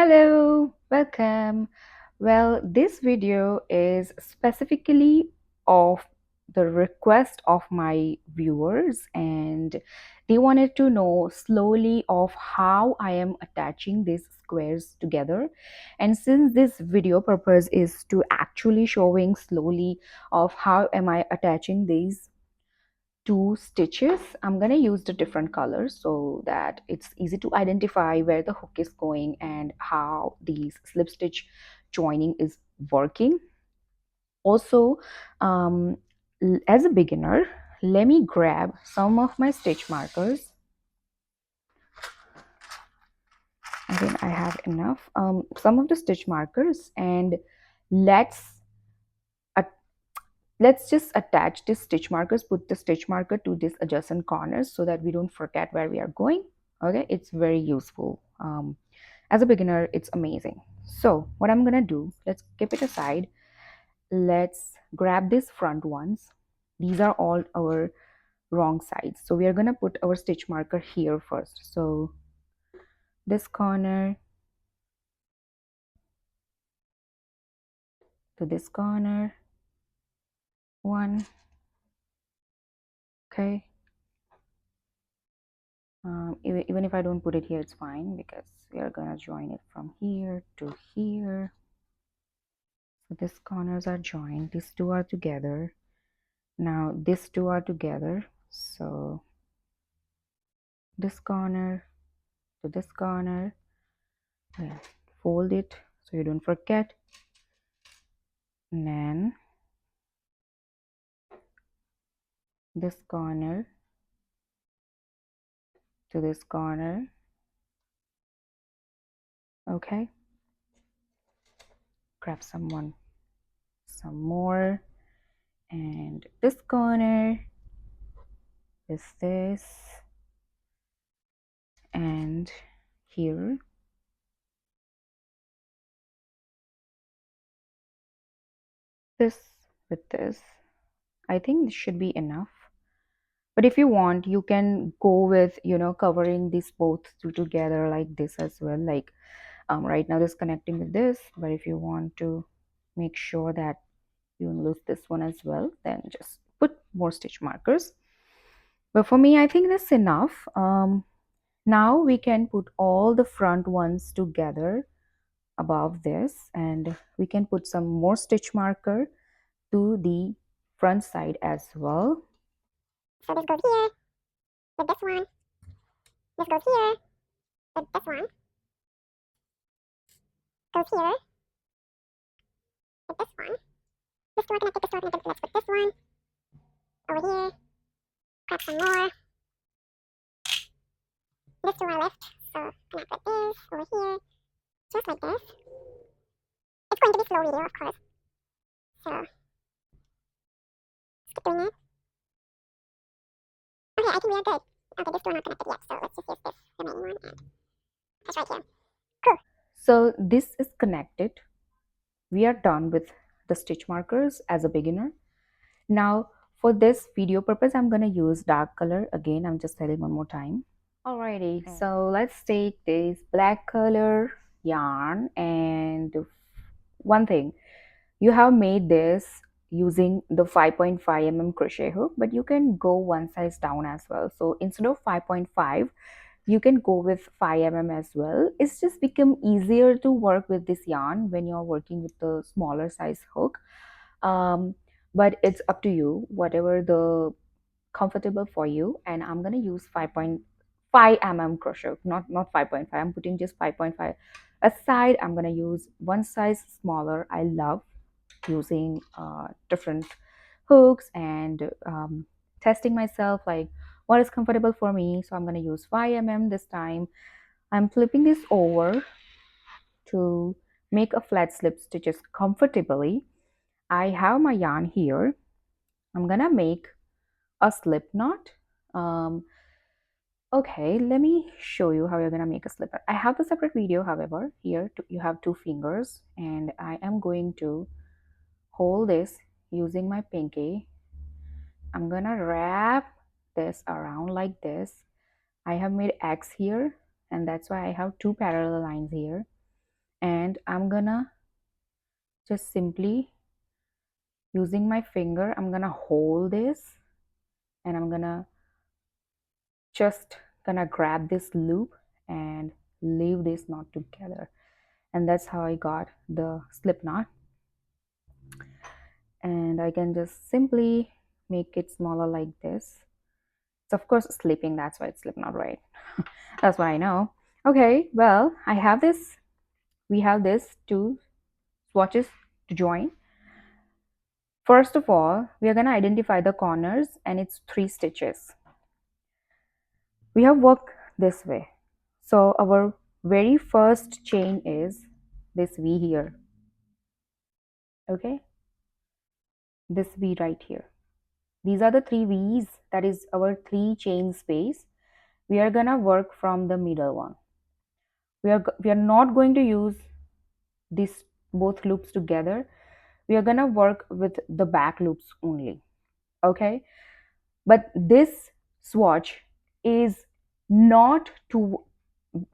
Hello, welcome. Well, this video is specifically of the request of my viewers, and they wanted to know slowly of how I am attaching these squares together. And since this video purpose is to actually showing slowly of how am I attaching these two stitches, I'm going to use the different colors so that it's easy to identify where the hook is going and how these slip stitch joining is working. Also, um, as a beginner, let me grab some of my stitch markers. I think I have enough. Some of the stitch markers, and let's let's just attach this stitch markers, put the stitch marker to this adjacent corners so that we don't forget where we are going. Okay, it's very useful. As a beginner, it's amazing. So what I'm gonna do, let's keep it aside. Let's grab these front ones. These are all our wrong sides, so we are gonna put our stitch marker here first. So this corner to this corner, one. Okay, even if I don't put it here, it's fine because we are gonna join it from here to here. So these corners are joined, these two are together. Now these two are together, so this corner to this corner, fold it so you don't forget, and then this corner to this corner. Okay, grab some more, and this corner is this, and here this with this. I think this should be enough, but if you want, you can go with covering these both two together like this as well. Like right now this connecting with this, but if you want to make sure that you don't lose this one as well, then just put more stitch markers. But for me, I think that's enough. Now we can put all the front ones together above this, and we can put some more stitch marker to the front side as well. So this goes here with this one, this goes here with this one, goes here with this one, this two are connected, this two are connected, let's put this one over here, grab some more, this two are left, so connect with this over here, just like this. It's going to be slow video, of course, so let's keep doing it. Okay, I think we are good. Okay, this two are not connected yet, so let's just use this remaining one and that's right here. Cool. So this is connected. We are done with the stitch markers as a beginner. Now for this video purpose, I'm going to use dark color. Again, I'm just telling one more time. Alrighty, so let's take this black color yarn, and one thing, you have made this using the 5.5 mm crochet hook, but you can go one size down as well. So instead of 5.5, you can go with 5 mm as well. It's just become easier to work with this yarn when you're working with the smaller size hook. But it's up to you, whatever the comfortable for you. And I'm going to use 5.5 mm crochet, not 5.5. I'm putting just 5.5 aside. I'm going to use one size smaller. I love using different hooks and testing myself like what is comfortable for me. So I'm going to use 5 mm this time. I'm flipping this over to make a flat slip stitches comfortably. I have my yarn here. I'm gonna make a slip knot. Okay, let me show you how you're gonna make a slip knot. I have a separate video, however. Here you have two fingers, and I am going to hold this using my pinky. I'm gonna wrap this around like this. I have made X here, and that's why I have two parallel lines here. I'm gonna just simply using my finger, I'm gonna hold this and I'm gonna just gonna grab this loop and leave this knot together, and that's how I got the slip knot. And I can just simply make it smaller like this. It's of course slipping, that's why it's slip knot, right? That's what I know. Okay, well, I have this, we have this two swatches to join. First of all, we are going to identify the corners, and it's 3 stitches. We have worked this way. So our very first chain is this V here. Okay, this V right here. These are the 3 V's, that is our 3 chain space. We are gonna work from the middle one. We are not going to use these both loops together. We are gonna work with the back loops only. Okay, but this swatch is not to,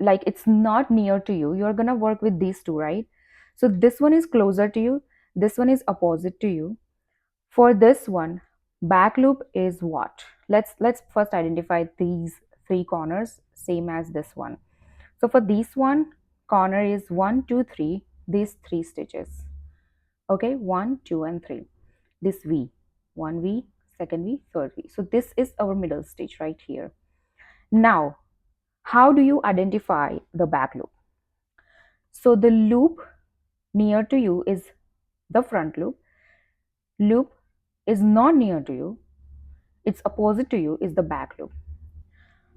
like, it's not near to you. You're gonna work with these two, right? So this one is closer to you, this one is opposite to you. For this one, back loop is what? Let's first identify these 3 corners, same as this one. So for this one, corner is 1 2 3, these 3 stitches. Okay, 1 2 and 3, this V, 1 V, second V, third V. So this is our middle stitch right here. Now, how do you identify the back loop? So the loop near to you is the front loop. Loop is not near to you, it's opposite to you is the back loop.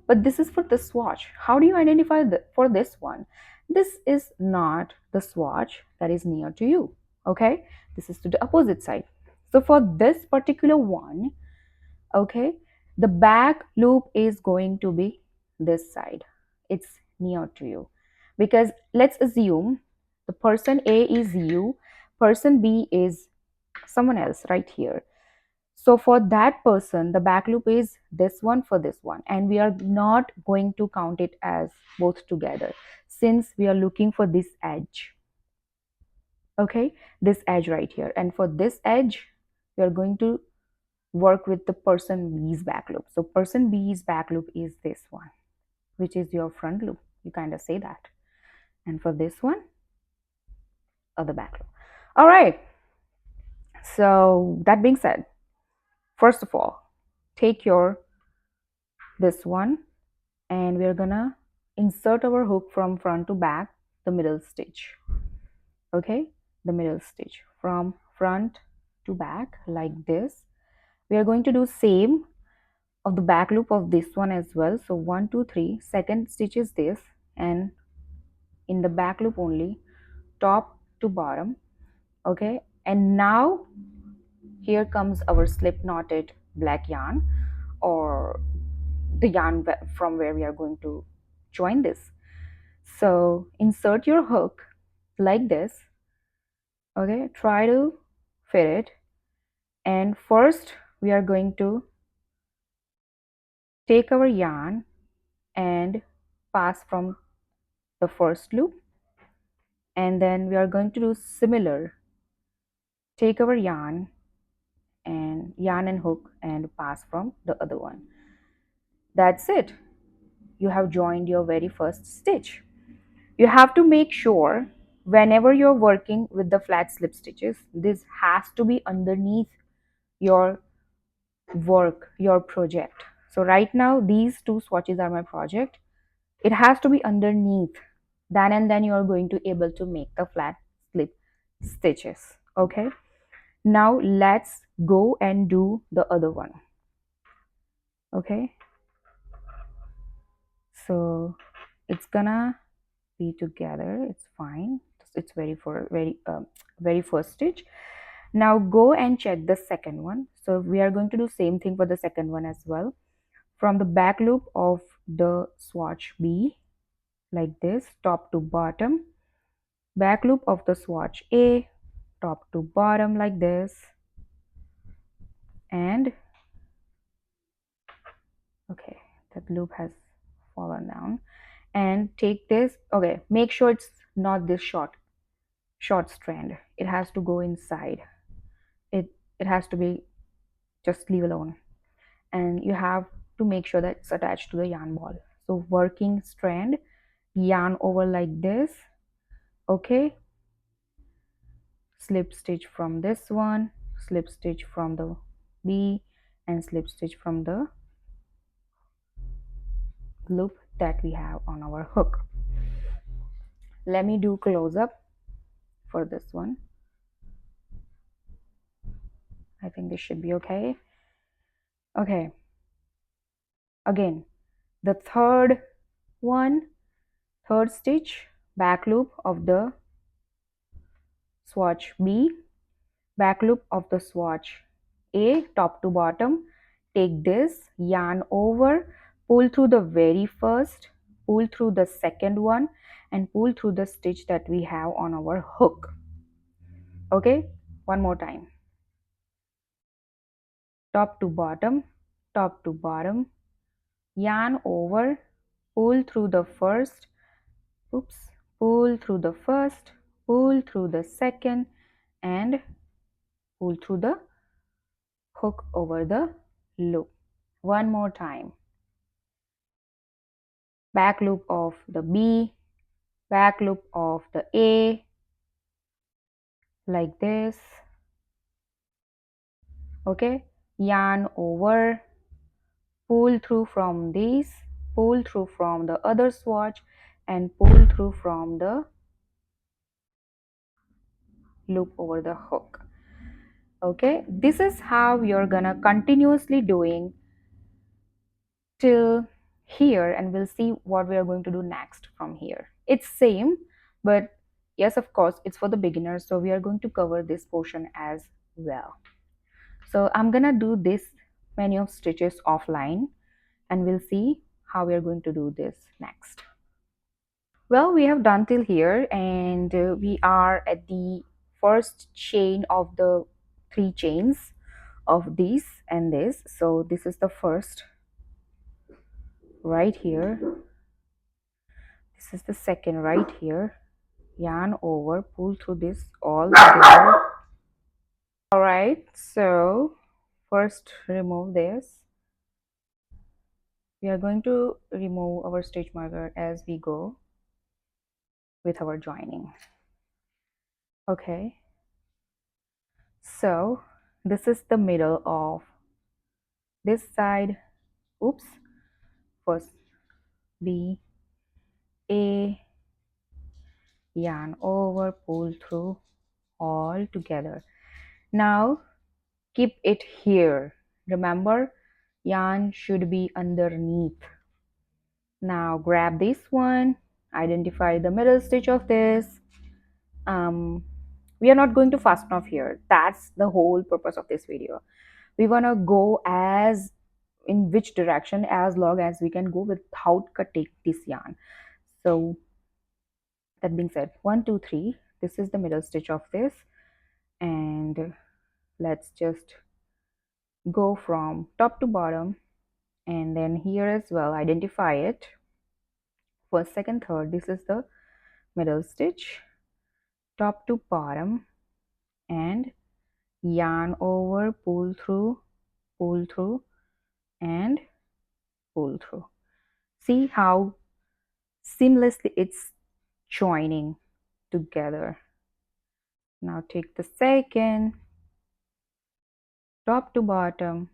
But this is for the swatch. How do you identify for this one? This is not the swatch that is near to you. Okay, this is to the opposite side. So for this particular one, okay, the back loop is going to be this side. It's near to you, because let's assume the person A is you, person B is someone else right here. So for that person, the back loop is this one for this one, and we are not going to count it as both together since we are looking for this edge. Okay, this edge right here, and for this edge we are going to work with the person B's back loop. So person B's back loop is this one, which is your front loop. You kind of say that. And for this one, other back loop. All right. So that being said, first of all, take your this one, and we're gonna insert our hook from front to back, the middle stitch. Okay, the middle stitch from front to back like this. We are going to do same of the back loop of this one as well. So 1 2 3, second stitch is this, and in the back loop only, top to bottom. Okay, and now here comes our slip knotted black yarn, or the yarn from where we are going to join this. So insert your hook like this. Okay, try to fit it, and first we are going to take our yarn and pass from the first loop, and then we are going to do similar, take our yarn and hook and pass from the other one. That's it, you have joined your very first stitch. You have to make sure whenever you're working with the flat slip stitches, this has to be underneath your work, your project. So right now these 2 swatches are my project. It has to be underneath, then and then you are going to able to make the flat slip stitches. Okay, now let's go and do the other one. Okay, so it's gonna be together, it's fine, it's very first stitch. Now go and check the second one. So we are going to do same thing for the second one as well. From the back loop of the swatch B, like this, top to bottom, back loop of the swatch A, top to bottom like this, and okay, that loop has fallen down, and take this. Okay, make sure it's not this short, short strand. It has to go inside. It has to be just leave alone, and you have to make sure that it's attached to the yarn ball. So working strand, yarn over like this. Okay, slip stitch from this one, slip stitch from the B, and slip stitch from the loop that we have on our hook. Let me do close up for this one. I think this should be okay. Okay, again, the third stitch, back loop of the swatch B, back loop of the swatch A, top to bottom. Take this, yarn over, pull through the very first, pull through the second one, and pull through the stitch that we have on our hook. Okay, one more time. Top to bottom, top to bottom, yarn over, pull through the first, pull through the first, pull through the second, and pull through the hook over the loop. One more time. Back loop of the B, back loop of the A, like this. Okay, yarn over, pull through from these, pull through from the other swatch, and pull through from the loop over the hook. Okay, this is how you're gonna continuously doing till here, and we'll see what we are going to do next from here. It's same, but yes, of course, it's for the beginners, so we are going to cover this portion as well. So I'm gonna do this many of stitches offline, and we'll see how we are going to do this next. Well, we have done till here, and we are at the first chain of the 3 chains of this and this. So this is the first right here, this is the second right here, yarn over, pull through this all together. All right, so first remove this. We are going to remove our stitch marker as we go with our joining. Okay, so this is the middle of this side. Oops, first B, A, yarn over, pull through all together. Now keep it here. Remember, yarn should be underneath. Now grab this one, identify the middle stitch of this. We are not going to fasten off here. That's the whole purpose of this video. We want to go as in which direction as long as we can go without cutting this yarn. So that being said, 1 2 3, this is the middle stitch of this, and let's just go from top to bottom, and then here as well identify it. First, second, third, this is the middle stitch, top to bottom, and yarn over, pull through, and pull through. See how seamlessly it's joining together. Now take the second, top to bottom,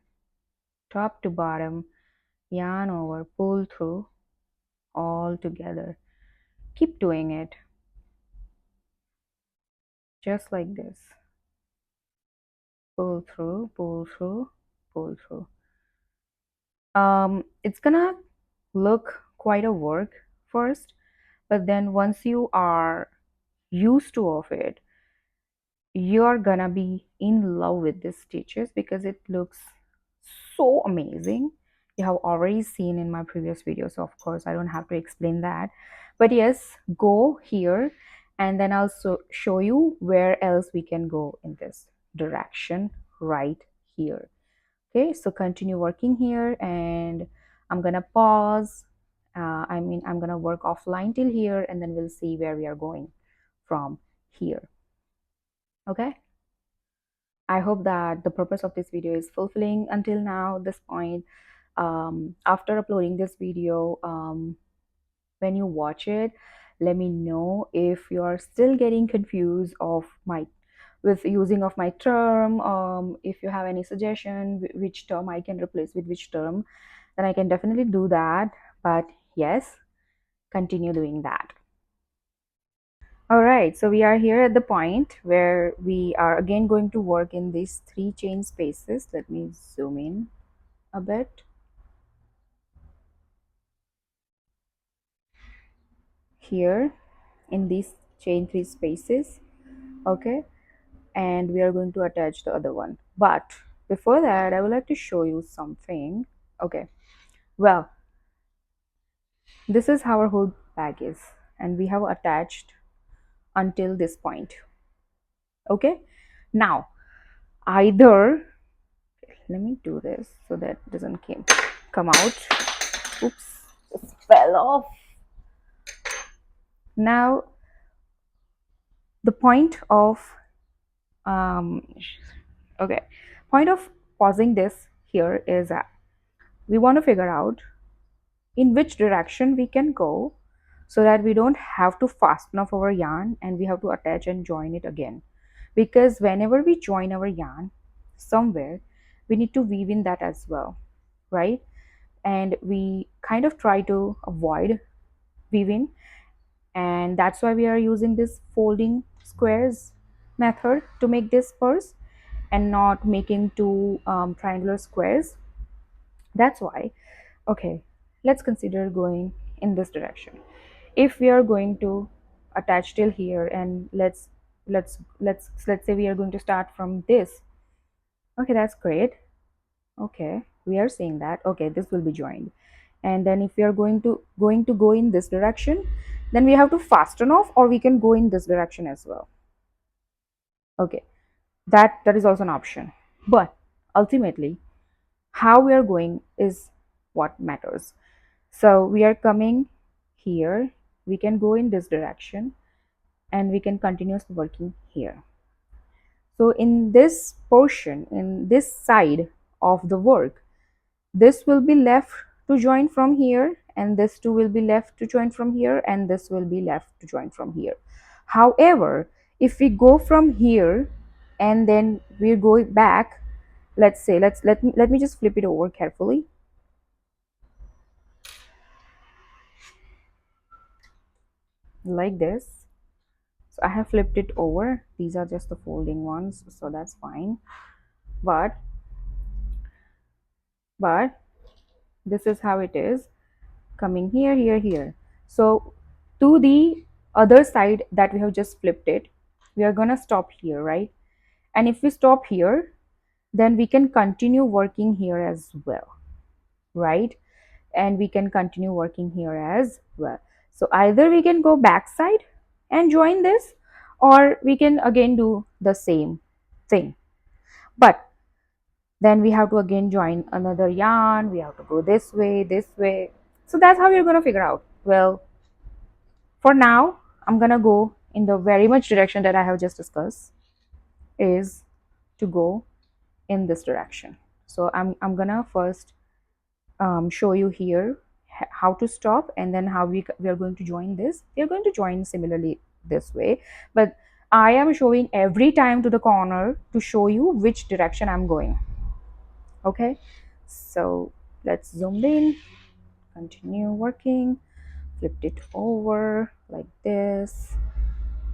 yarn over, pull through all together. Keep doing it just like this. Pull through, pull through, pull through. It's gonna look quite a work first, but then once you are used to of it, you're gonna be in love with these stitches because it looks so amazing. You have already seen in my previous video, so of course I don't have to explain that. But yes, go here, and then I'll show you where else we can go in this direction right here. Okay, so continue working here, and I'm gonna pause. I'm gonna work offline till here, and then we'll see where we are going from here. Okay, I hope that the purpose of this video is fulfilling until now, this point. After uploading this video, when you watch it, let me know if you are still getting confused of my with using of my term. If you have any suggestion which term I can replace with which term, then I can definitely do that. But yes, continue doing that. All right, so we are here at the point where we are again going to work in these 3 chain spaces. Let me zoom in a bit. Here in these chain 3 spaces, okay, and we are going to attach the other one. But before that, I would like to show you something. Okay, well, this is how our whole bag is, and we have attached until this point. Okay, now either, let me do this so that it doesn't come out. Oops, it fell off. Now the point of um okay, point of pausing this here is that we want to figure out in which direction we can go, so that we don't have to fasten off our yarn and we have to attach and join it again. Because whenever we join our yarn somewhere, we need to weave in that as well, right? And we kind of try to avoid weaving, and that's why we are using this folding squares method to make this purse, and not making two triangular squares. That's why, okay, let's consider going in this direction. If we are going to attach till here, and let's say we are going to start from this. Okay, that's great. Okay, we are saying that okay, this will be joined. And then if we are going to go in this direction, then we have to fasten off, or we can go in this direction as well. Okay, that is also an option. But ultimately, how we are going is what matters. So we are coming here, we can go in this direction, and we can continue working here. So in this portion, in this side of the work, this will be left to join from here, and this too will be left to join from here, and this will be left to join from here. However, if we go from here and then we go back, let's say, let me just flip it over carefully. Like this. So I have flipped it over. These are just the folding ones, so that's fine. But this is how it is, coming here, here, here. So to the other side that we have just flipped it, we are gonna stop here, right? And if we stop here, then we can continue working here as well, right? And we can continue working here as well. So either we can go backside and join this, or we can again do the same thing. But then we have to again join another yarn, we have to go this way, this way. So that's how we're going to figure out. Well, for now, I'm going to go in the very much direction that I have just discussed, is to go in this direction. So I'm going to first show you here how to stop, and then how we are going to join this. We are going to join similarly this way, but I am showing every time to the corner to show you which direction I'm going. Okay, so let's zoom in, continue working, flipped it over like this,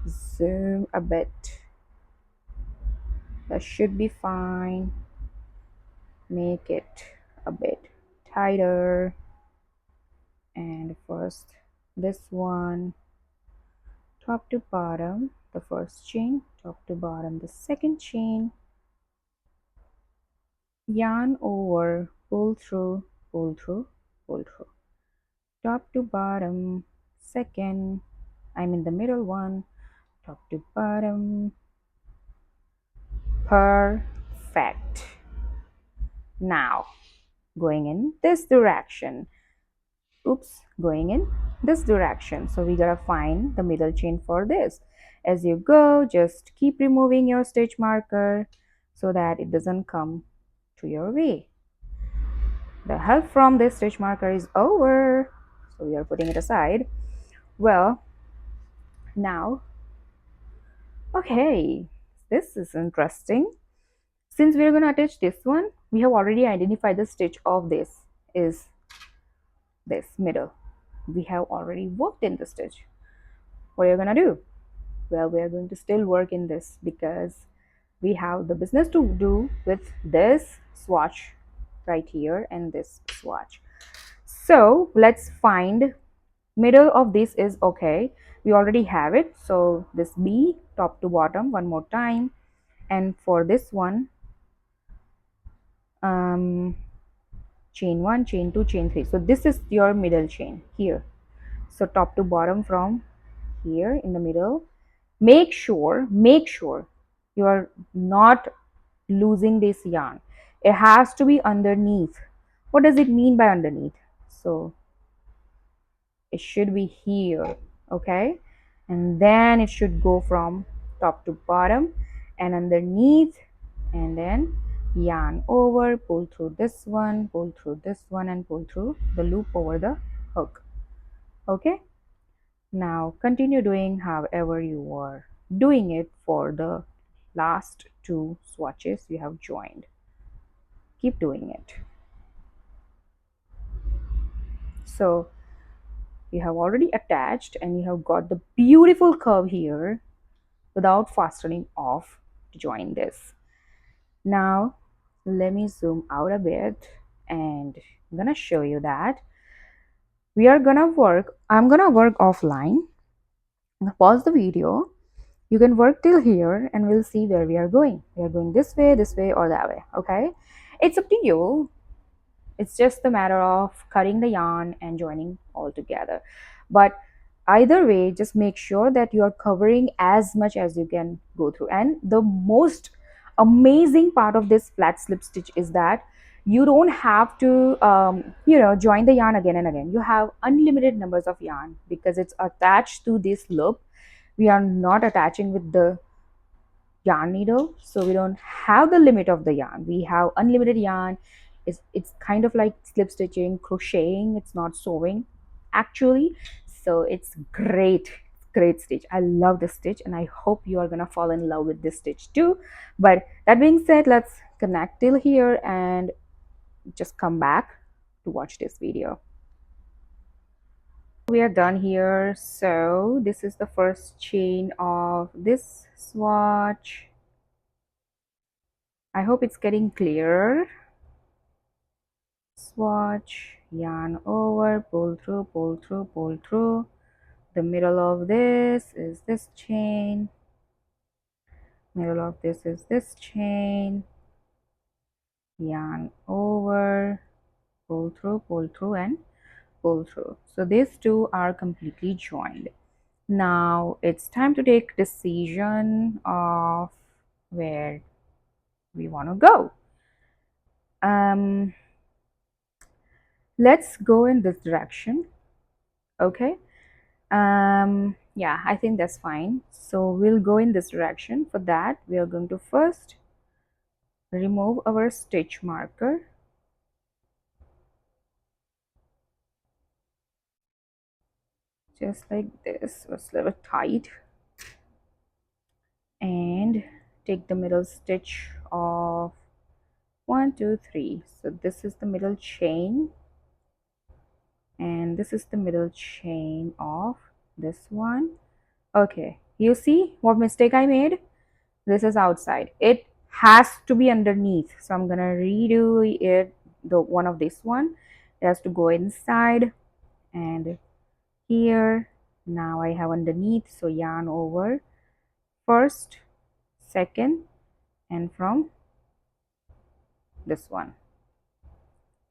zoom a bit, that should be fine, make it a bit tighter, and first this one, top to bottom the first chain, top to bottom the second chain, yarn over, pull through, pull through, pull through, top to bottom second, I'm in the middle one, top to bottom, perfect. Now going in this direction, oops, going in this direction, so we gotta find the middle chain for this, As you go, just keep removing your stitch marker so that it doesn't come to your way. The help from this stitch marker is over, so we are putting it aside. Well, now, okay, this is interesting. Since we're going to attach this one, we have already identified the stitch of this is this middle. We have already worked in the stitch. What are you going to do? Well, we are going to still work in this because we have the business to do with this swatch right here and this swatch. So let's find middle of this is okay. We already have it. So this B top to bottom one more time, and for this one chain 1, chain 2, chain 3. So this is your middle chain here. So top to bottom from here in the middle. Make sure you are not losing this yarn. It has to be underneath. What does it mean by underneath? So it should be here, okay? And then it should go from top to bottom and underneath, and then yarn over, pull through this one, pull through this one, and pull through the loop over the hook. Okay, now continue doing however you were doing it for the last two swatches you have joined. Keep doing it. So you have already attached and you have got the beautiful curve here without fastening off to join this. Now let me zoom out a bit and I'm gonna show you that I'm gonna work offline. Pause the video. You can work till here and we'll see where we are going. We are going this way, or that way. Okay, it's up to you. It's just a matter of cutting the yarn and joining all together. But either way, just make sure that you are covering as much as you can go through. And the most amazing part of this flat slip stitch is that you don't have to join the yarn again and again. You have unlimited numbers of yarn because it's attached to this loop. We are not attaching with the yarn needle, so we don't have the limit of the yarn. We have unlimited yarn. It's kind of like slip stitching, crocheting. It's not sewing actually. So it's great stitch. I love this stitch and I hope you are gonna fall in love with this stitch too. But that being said, let's connect till here and just come back to watch this video. We are done here. So this is the first chain of this swatch. I hope it's getting clearer. Swatch, yarn over, pull through, pull through, pull through. The middle of this is this chain. Middle of this is this chain. Yarn over, pull through, and pull through. So these two are completely joined. Now it's time to take decision of where we want to go. Let's go in this direction. Okay, yeah, I think that's fine. So we'll go in this direction. For that, we are going to first remove our stitch marker. Just like this. Was a little tight. And take the middle stitch of 1 2 3. So this is the middle chain, and this is the middle chain of this one. Okay, you see what mistake I made? This is outside. It has to be underneath. So I'm gonna redo it. The one of this one, it has to go inside and here. Now I have underneath. So yarn over first, second, and from this one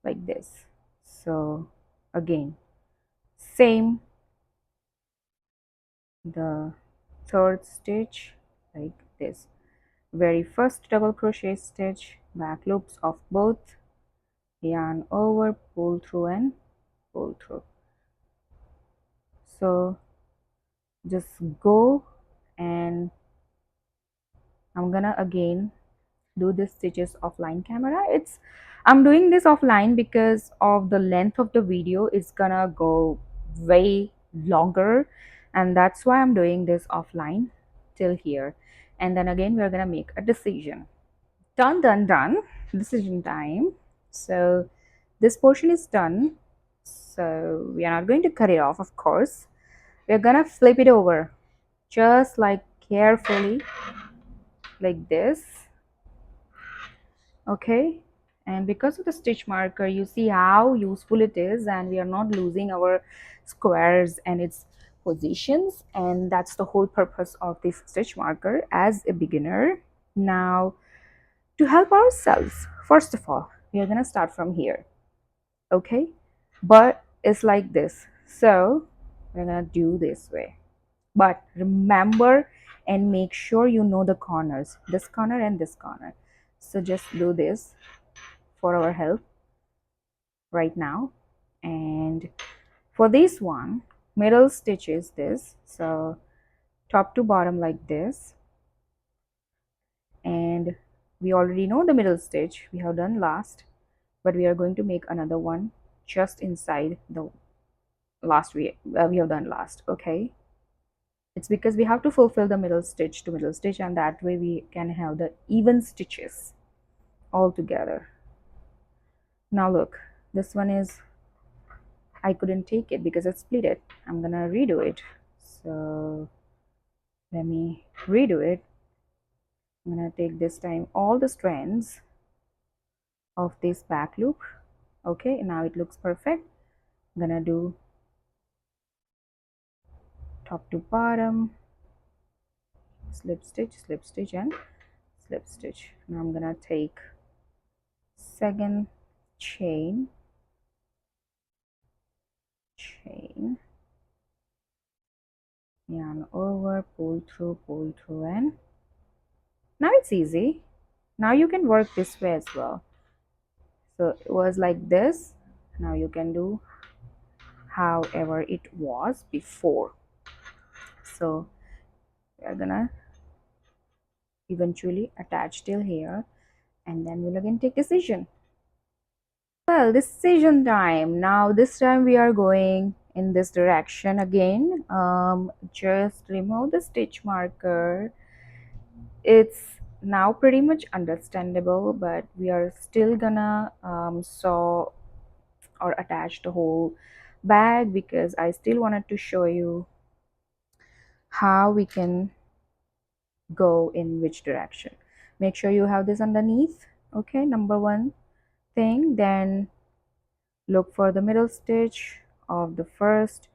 like this. So again, same, the third stitch like this. Very first double crochet stitch, back loops of both, yarn over, pull through, and pull through. So just go and I'm gonna again do this stitches offline camera. I'm doing this offline because of the length of the video is gonna go way longer, and that's why I'm doing this offline till here. And then again we're gonna make a decision. Done. Decision time. So this portion is done, so we are not going to cut it off, of course. We're gonna flip it over just like carefully, like this. Okay, and because of the stitch marker, you see how useful it is, and we are not losing our squares and its positions, and that's the whole purpose of this stitch marker as a beginner. Now, to help ourselves, first of all, we are gonna start from here. Okay, but it's like this, so we're gonna do this way. But remember and make sure you know the corners, this corner and this corner. So just do this for our help right now. And for this one, middle stitch is this, so top to bottom like this. And we already know the middle stitch we have done last, but we are going to make another one just inside the last we have done last. Okay, it's because we have to fulfill the middle stitch to middle stitch, and that way we can have the even stitches all together. Now look, this one is, I couldn't take it because it split it. I'm gonna redo it. So let me redo it. I'm gonna take this time all the strands of this back loop. Okay, now it looks perfect. I'm gonna do top to bottom, slip stitch, and slip stitch. Now I'm gonna take second chain, yarn over, pull through, and now it's easy. Now you can work this way as well. So it was like this. Now you can do however it was before. So we're gonna eventually attach till here, and then we'll again take decision. Well, decision time. Now this time we are going in this direction again. Just remove the stitch marker. It's now pretty much understandable, but we are still gonna sew or attach the whole bag because I still wanted to show you how we can go in which direction. Make sure you have this underneath. Okay, number one thing. Then look for the middle stitch of the first,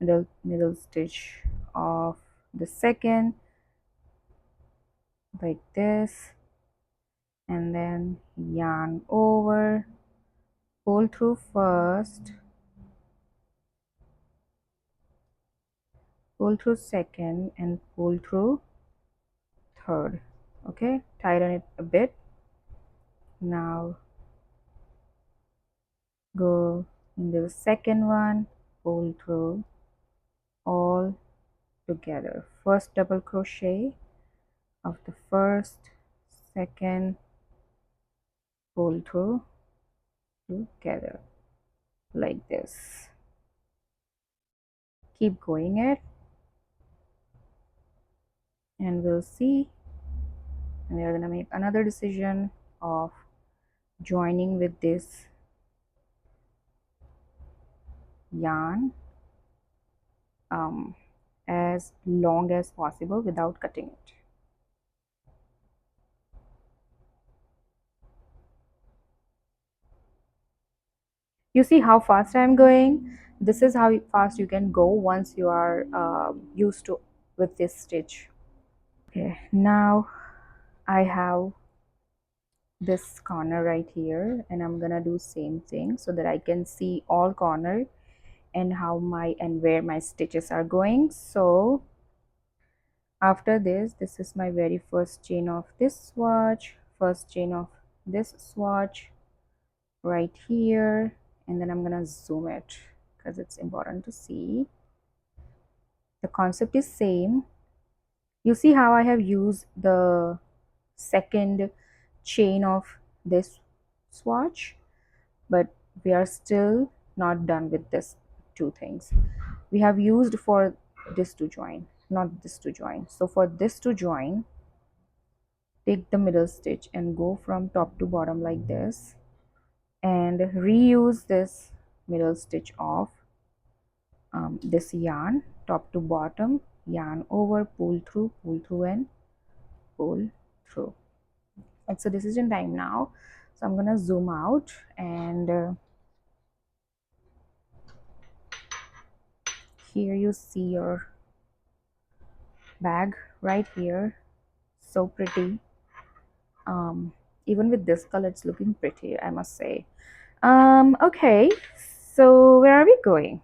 middle stitch of the second, like this, and then yarn over, pull through first, pull through second, and pull through third. Okay, tighten it a bit. Now go into the second one, pull through all together. First double crochet of the first, second, pull through together like this. Keep going it, and we'll see. And we are gonna make another decision of joining with this yarn as long as possible without cutting it. You see how fast I'm going? This is how fast you can go once you are used to with this stitch. Okay, now I have this corner right here, and I'm gonna do same thing so that I can see all corner and how my and where my stitches are going. So after this is my very first chain of this swatch, first chain of this swatch right here, and then I'm gonna zoom it because it's important to see. The concept is same. You see how I have used the second chain of this swatch, but we are still not done with this two things. We have used for this to join, not this to join. So for this to join, take the middle stitch and go from top to bottom like this, and reuse this middle stitch of this yarn top to bottom, yarn over, pull through and pull through. It's a decision time now, so I'm gonna zoom out, and here you see your bag right here. So pretty. Even with this color it's looking pretty, I must say. Okay, so where are we going?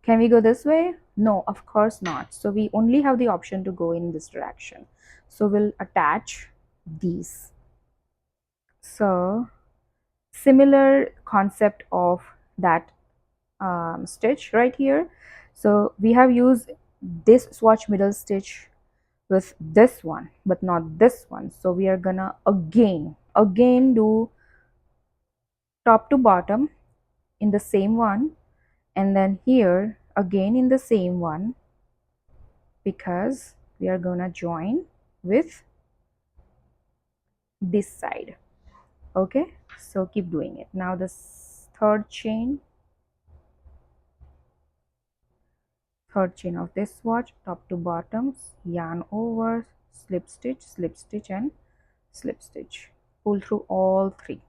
Can we go this way? No, of course not. So we only have the option to go in this direction. So we'll attach these. So similar concept of that stitch right here. So we have used this swatch middle stitch with this one, but not this one. So we are gonna again do top to bottom in the same one, and then here again in the same one, because we are gonna join with this side. Okay, so keep doing it. Now this third chain of this swatch, top to bottom, yarn over, slip stitch and slip stitch, pull through all three.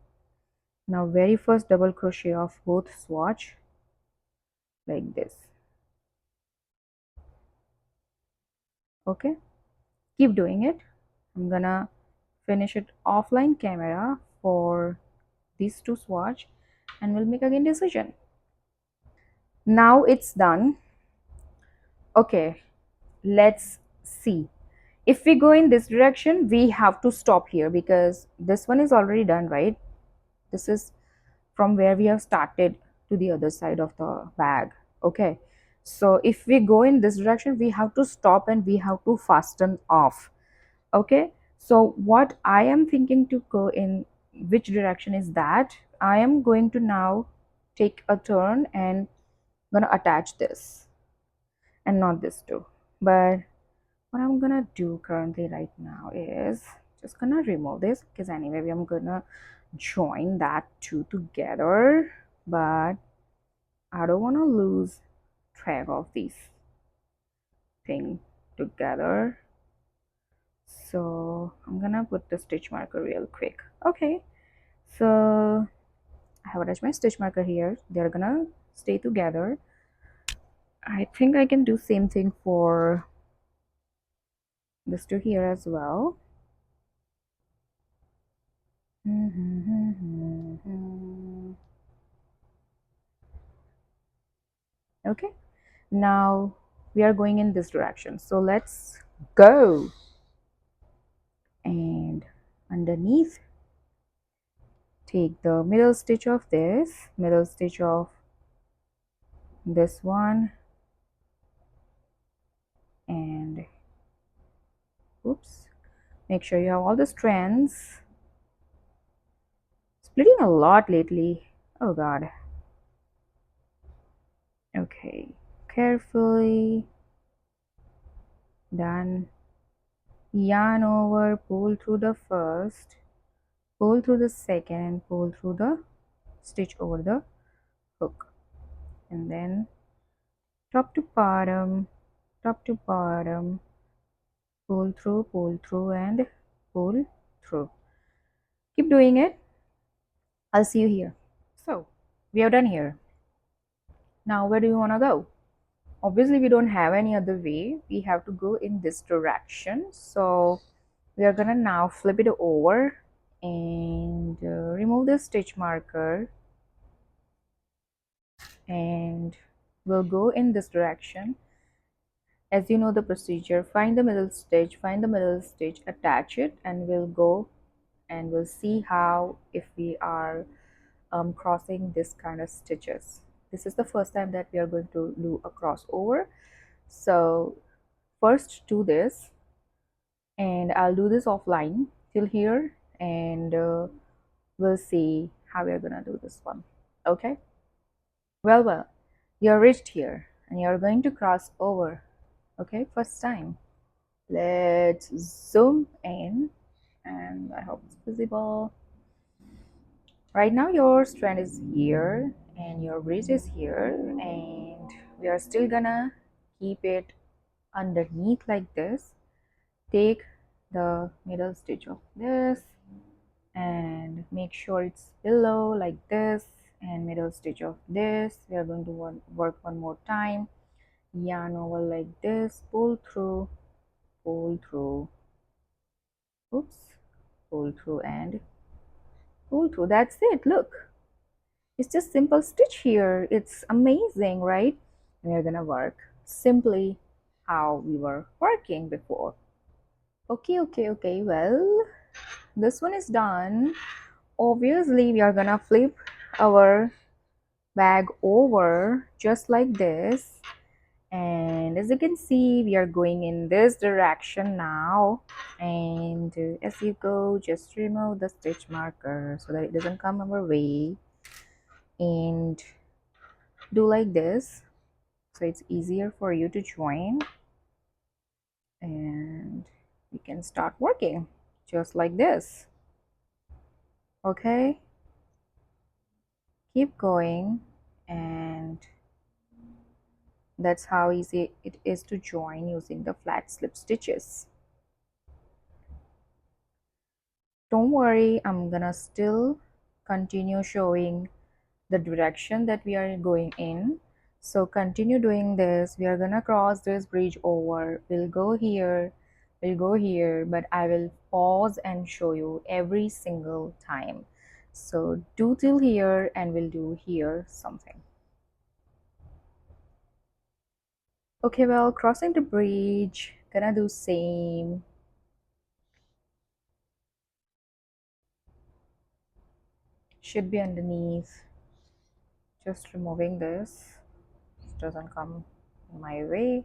Now very first double crochet of both swatch like this. Okay, keep doing it. I'm gonna finish it offline camera for these two swatch, and we'll make again decision. Now it's done. Okay, let's see. If we go in this direction, we have to stop here because this one is already done, right? This is from where we have started to the other side of the bag. Okay, so if we go in this direction, we have to stop and we have to fasten off. Okay, so what I am thinking to go in which direction is that I am going to now take a turn and gonna attach this and not this too. But what I'm gonna do currently right now is just gonna remove this, because anyway I'm gonna join that two together, but I don't want to lose track of these thing together. So I'm gonna put the stitch marker real quick. Okay, so I have attached my stitch marker here. They're gonna stay together. I think I can do same thing for this two here as well. Okay, now we are going in this direction, so let's go. And underneath, take the middle stitch of this, middle stitch of this one, and oops, make sure you have all the strands. Splitting a lot lately, oh god. Okay, carefully done. Yarn over, pull through the first, pull through the second, and pull through the stitch over the hook, and then top to bottom, pull through and pull through. Keep doing it. I'll see you here. So we are done here. Now where do you want to go? Obviously we don't have any other way. We have to go in this direction. So we are gonna now flip it over and remove the stitch marker, and we'll go in this direction. As you know the procedure, find the middle stitch, attach it, and we'll go and we'll see how if we are crossing this kind of stitches. This is the first time that we are going to do a crossover. So first do this, and I'll do this offline till here, and we'll see how we're gonna do this one. Okay, well, you're reached here and you're going to cross over. Okay, first time. Let's zoom in, and I hope it's visible. Right now your strand is here and your bridge is here, and we are still gonna keep it underneath like this. Take the middle stitch of this and make sure it's below like this, and middle stitch of this. We are going to work one more time. Yarn over like this, pull through, pull through, oops, pull through and pull through. That's it. Look, it's just simple stitch here. It's amazing, right? And we're gonna work simply how we were working before. Okay, well, this one is done. Obviously we are gonna flip our bag over just like this, and as you can see we are going in this direction now. And as you go, just remove the stitch marker so that it doesn't come our way, and do like this so it's easier for you to join, and we can start working just like this. Okay, keep going, and that's how easy it is to join using the flat slip stitches. Don't worry, I'm gonna still continue showing the direction that we are going in. So continue doing this. We are gonna cross this bridge over. We'll go here, but I will pause and show you every single time. So do till here and we'll do here something. Okay, well, crossing the bridge, gonna do same. Should be underneath. Just removing this. This doesn't come in my way.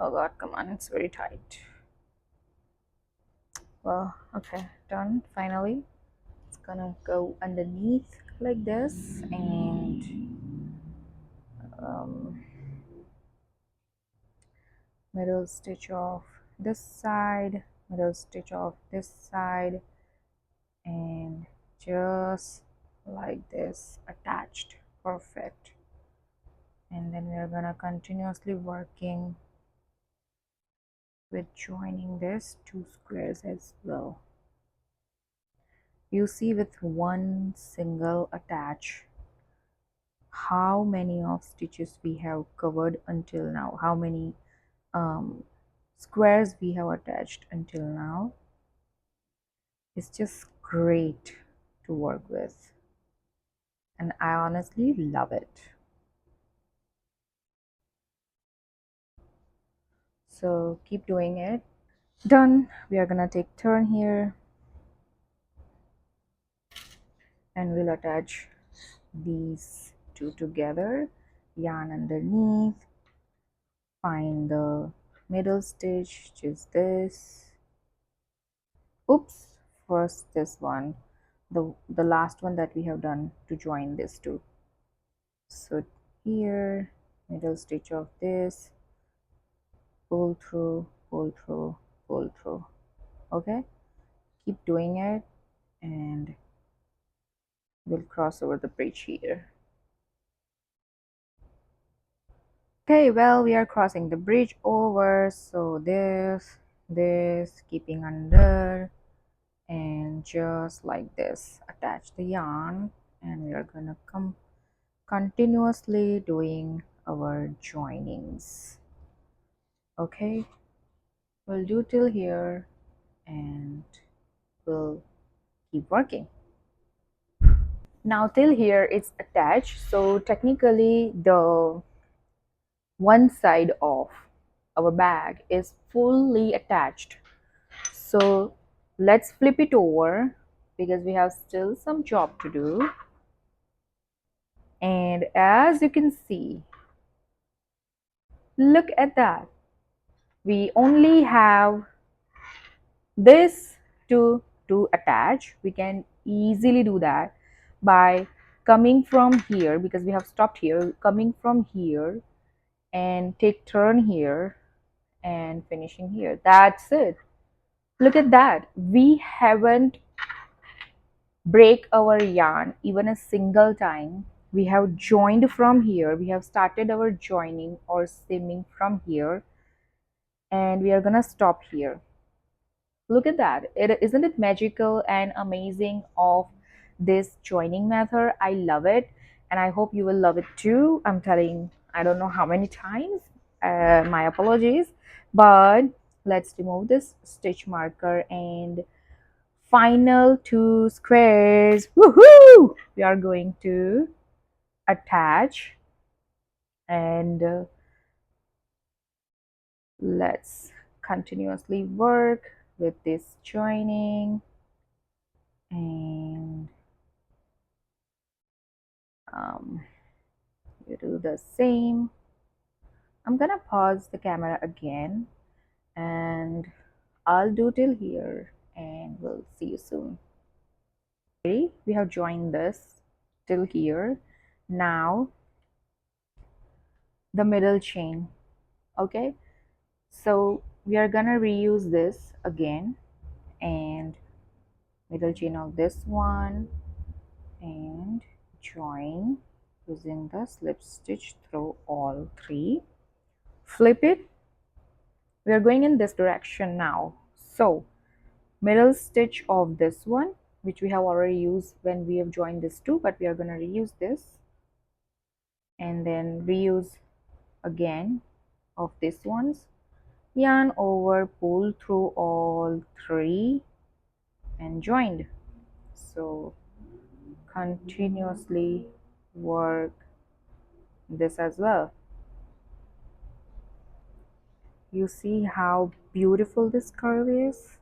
Oh god, come on, it's very tight. Well, okay, done finally. It's gonna go underneath like this, and middle stitch off this side, middle stitch off this side, and just like this, attached. Perfect. And then we're gonna continuously working with joining this two squares as well. You see, with one single attach, how many of stitches we have covered until now, how many squares we have attached until now. It's just great to work with, and I honestly love it. So keep doing it. Done. We are gonna take turn here, and we'll attach these two together. Yarn underneath, find the middle stitch, which is this. Oops, first this one, the last one that we have done to join this two. So here, middle stitch of this, pull through, pull through, pull through. Okay, keep doing it, and we'll cross over the bridge here. Okay, well, we are crossing the bridge over, so this keeping under, and just like this, attach the yarn, and we are gonna come continuously doing our joinings. Okay, we'll do till here and we'll keep working. Now till here it's attached, so technically the one side of our bag is fully attached. So let's flip it over because we have still some job to do. And as you can see, Look at that. We only have this to attach. We can easily do that by coming from here, because we have stopped here, coming from here and take turn here and finishing here. That's it. Look at that. We haven't break our yarn even a single time. We have joined from here. We have started our joining or seaming from here, and we are gonna stop here. Look at that. Isn't it magical and amazing of this joining method? I love it, and I hope you will love it too. I'm telling, I don't know how many times. My apologies, but let's remove this stitch marker and final two squares. Woohoo! We are going to attach, and let's continuously work with this joining, and you do the same. I'm gonna pause the camera again, and I'll do till here, and we'll see you soon. Okay, we have joined this till here. Now the middle chain. Okay, so we are gonna reuse this again, and middle chain of this one, and join using the slip stitch through all three. Flip it. We are going in this direction now, so middle stitch of this one, which we have already used when we have joined this two, but we are going to reuse this, and then reuse again of this ones. Yarn over, pull through all three, and joined. So continuously work this as well. You see how beautiful this curve is?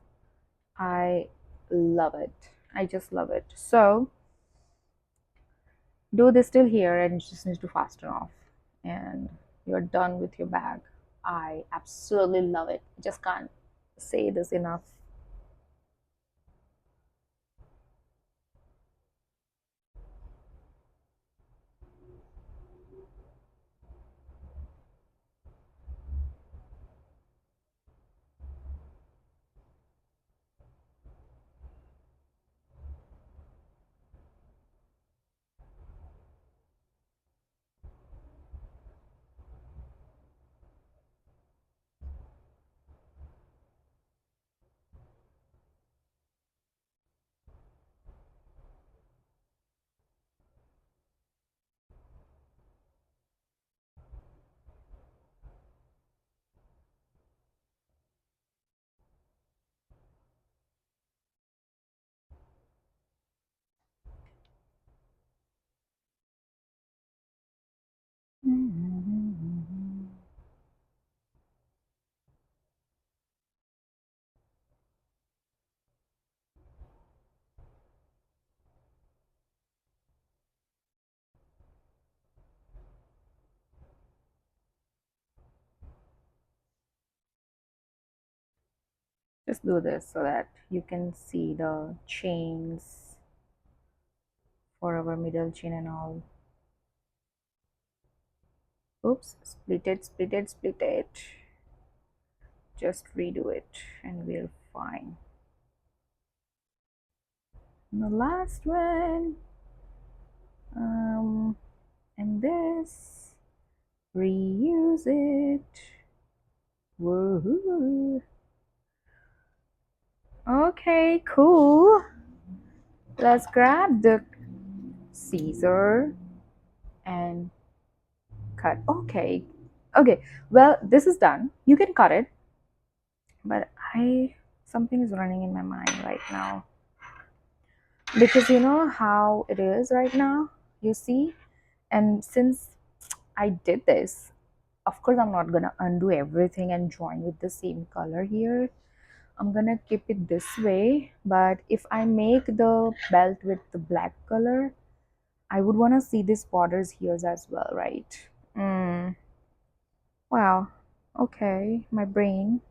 I love it. I just love it. So do this till here, and you just need to fasten off, and you're done with your bag. I absolutely love it. I just can't say this enough. Just do this so that you can see the chains for our middle chain and all. Oops, split it, split it, split it. Just redo it and we're fine. And the last one, and this, reuse it. Woohoo! Okay, cool. Let's grab the scissor and cut. Okay, okay. Well, this is done. You can cut it, but something is running in my mind right now, because you know how it is right now. You see, and since I did this, of course I'm not gonna undo everything and join with the same color here. I'm gonna keep it this way, but if I make the belt with the black color, I would want to see these borders here as well, right? Wow. Okay, my brain.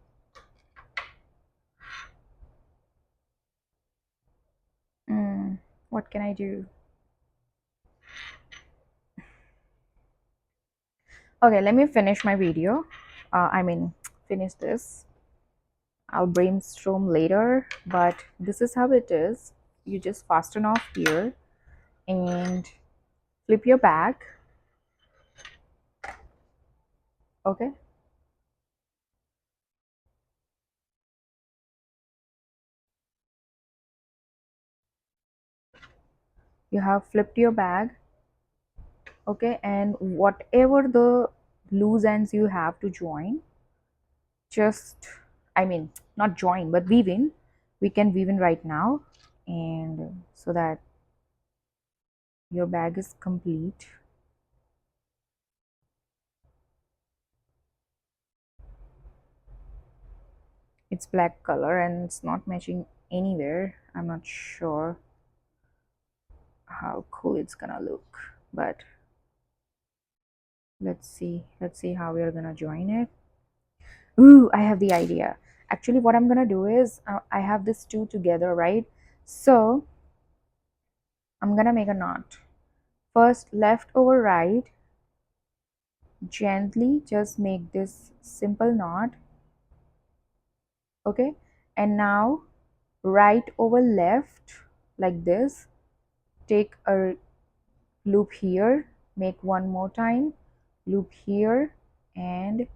Mm, what can I do? Okay, let me finish my video. I mean, finish this. I'll brainstorm later, but this is how it is. You just fasten off here and flip your back. Okay. You have flipped your bag. Okay, and whatever the loose ends you have to join, just, I mean, not join, but weave in. We can weave in right now, and so that your bag is complete. It's black color and it's not matching anywhere. I'm not sure how cool it's gonna look, but let's see how we are gonna join it. Ooh, I have the idea. Actually, what I'm gonna do is I have this two together, right? So I'm gonna make a knot. First, left over right, gently just make this simple knot. Okay, and now right over left, like this. Take a loop here, make one more time, loop here, and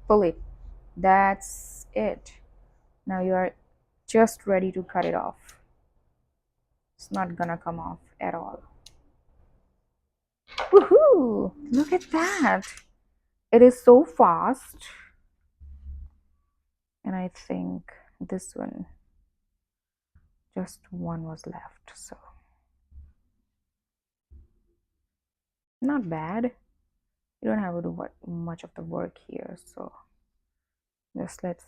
pull it. That's it. Now you are just ready to cut it off. It's not gonna come off at all. Woohoo! Look at that. It is so fast. And I think this one, just one was left. So not bad. You don't have to do much of the work here. So just let's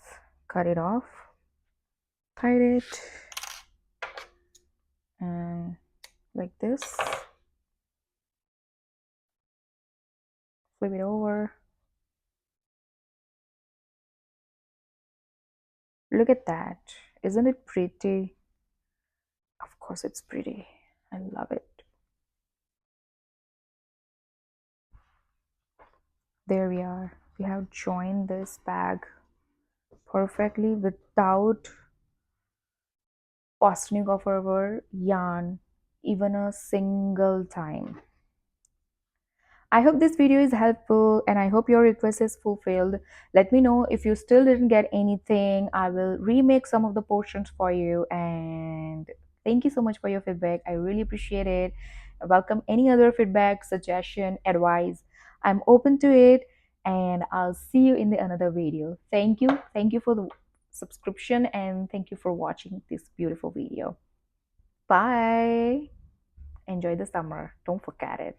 cut it off. Hide it. And like this. Flip it over. Look at that. Isn't it pretty? Of course it's pretty. I love it. There we are. We have joined this bag perfectly without fastening of our yarn even a single time. I hope this video is helpful and I hope your request is fulfilled. Let me know if you still didn't get anything. I will remake some of the portions for you, and thank you so much for your feedback. I really appreciate it. I welcome any other feedback, suggestion, advice. I'm open to it, and I'll see you in the another video. Thank you. Thank you for the subscription and thank you for watching this beautiful video. Bye. Enjoy the summer. Don't forget it.